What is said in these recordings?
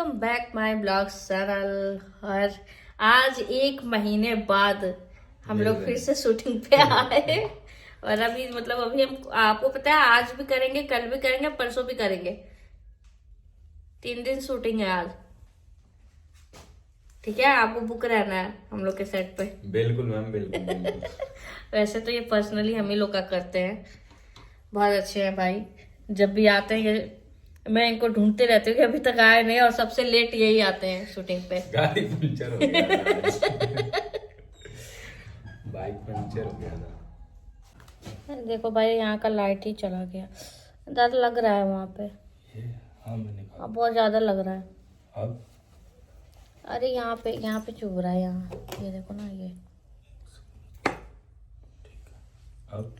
Welcome back my blog channel. और आज 1 महीने बाद हम लोग फिर से शूटिंग पे आए। और अभी अभी हम आपको पता है आज भी करेंगे, कल भी करेंगे, परसों भी करेंगे। 3 दिन शूटिंग है आज। ठीक है, आपको बुक रहना है हम लोग के सेट पे। बिल्कुल मैम, बिल्कुल। वैसे तो ये पर्सनली हम ही लोग का करते हैं। बहुत अच्छे हैं भाई। जब भी आते हैं मैं इनको ढूंढते रहती हूँ कि अभी तक आए नहीं, और सबसे लेट यही आते हैं शूटिंग पे। गाड़ी पंचर हो गया था। बाइक पंचर हो गया था। देखो भाई, यहाँ का लाइट ही चला गया। डर लग रहा है वहाँ पे। हाँ मैंने कहा। अब बहुत ज्यादा लग रहा है। अब अरे यहाँ पे चुभ रहा है। यहाँ ये देखो ना, ये अब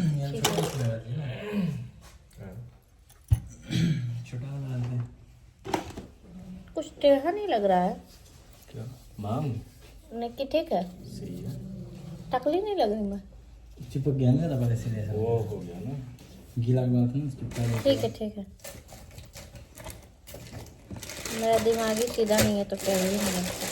ठीक है। छोटा वाला डालते हैं। कुछ टेढ़ा नहीं लग रहा है। क्या माम? नहीं कि ठीक है, सही है। टकली नहीं लग रही मैं। चिपक गया ना रबर इसलिए ऐसा वो हो गया ना, गीला हुआ था ना, चिपका गया। ठीक है। मेरा दिमाग ही सीधा नहीं है तो टेढ़ा ही नहीं लगता।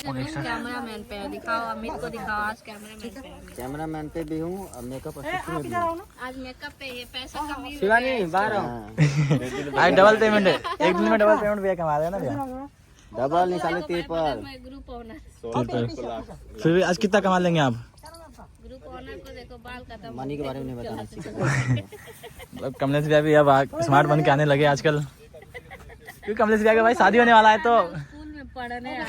कैमरामैन पे दिखाओ, अमित को दिखाओ। आज कैमरामैन पे कैमरामैन पे भी हूँ और मेकअप आर्टिस्ट में भी हूँ। आज मेकअप पे ये पैसा कमी शिवानी बाहर आज डबल पेमेंट है, एक दिन में डबल पेमेंट भैया कमा रहे हैं ना भैया। डबल नहीं साले ट्रिपल। ग्रुप ओनर फिर भी आज कितना कमा लेंगे आप? ग्रुप ओनर को देखो, बाल खत्म। मनी के बारे में नहीं बताना चाहिए। मतलब कमलेश भैया भी अब स्मार्ट बन के आने लगे आजकल, क्योंकि कमलेश भैया का भाई शादी होने वाला है तो स्कूल में पढ़ने आए।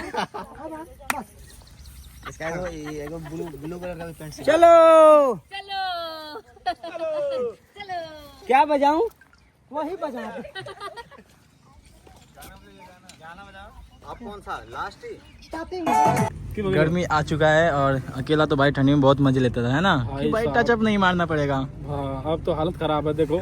इसका एगो ब्लू कलर का भी पेंट। चलो क्या बजाऊं? वही बजा। आप कौन सा लास्ट ही? गर्मी आ चुका है और अकेला तो भाई ठंडी में बहुत मजे लेता था, है ना कि भाई टचअप नहीं मारना पड़ेगा। हाँ, अब तो हालत खराब है। देखो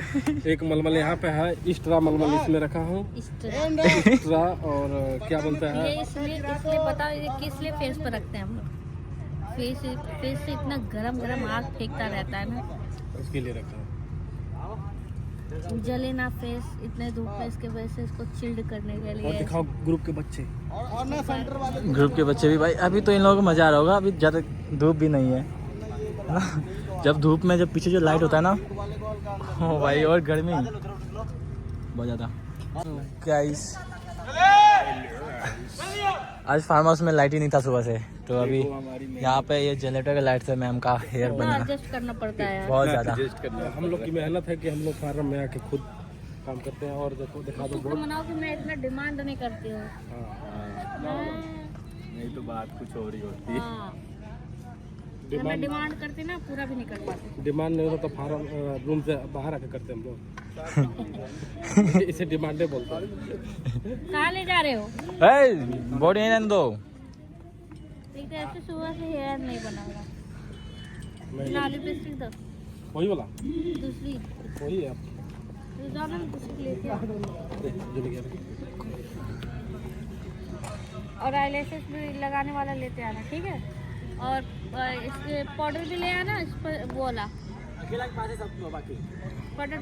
एक मलमल यहाँ पे है, एक्स्ट्रा मलमल इसमें रखा हूँ। एक्स्ट्रा और क्या बोलते हैं, ये इसलिए बताओ, ये किस लिए फेस पर रखते हैं हम लोग? फेस से इतना गरम आग फेंकता रहता है ना, उसके लिए रखा है। जले ना फेस इतने धूप में, इसके वजह से इसको चिल्ड करने के और लिए। दिखाओ ग्रुप के बच्चे। ग्रुप के बच्चे भी भाई, अभी तो इन लोगों को मजा आ रहा होगा, अभी ज्यादा धूप भी नहीं है ना? जब धूप में जब पीछे जो लाइट होता है ना, हो भाई, और गर्मी बहुत ज्यादा। गाइस आज फार्म हाउस में लाइट ही नहीं था सुबह से, तो अभी यहाँ पे ये जनरेटर के लाइट से मैम का हेयर बना एडजस्ट करना पड़ता है बहुत ज्यादा। हम लोग की मेहनत है कि हम लोग फार्म में आके खुद काम करते हैं। और देखो दिखा दो तो मनाओ कि मैं इतना डिमांड नहीं करती हूँ। नहीं तो बात कुछ और ही होती है। हाँ, जब मैं डिमांड करती ना, पूरा भी नहीं कर पाती। डिमांड नहीं होता तो फार्म रूम से बाहर आके करते हम लोग। इसे डिमांडे बोलते हैं। कहाँ ले जा रहे हो? बॉडी नहीं रहने दो। एक तो ऐसे सुबह से हेयर नहीं बना हुआ। लाली लिपस्टिक दो, वही वाला दूसरी वही है। जाना लिपस्टिक लेके आओ। जो ले गया। और आईलैशेस भी लगाने वाला लेते आना, ठीक है? और इसके पाउडर भी ले आना, इस पर वो वाला अकेला के पास है सब बाकी। पाउडर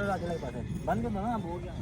अकेला के पास है। बंद कर दो ना, अब हो गया।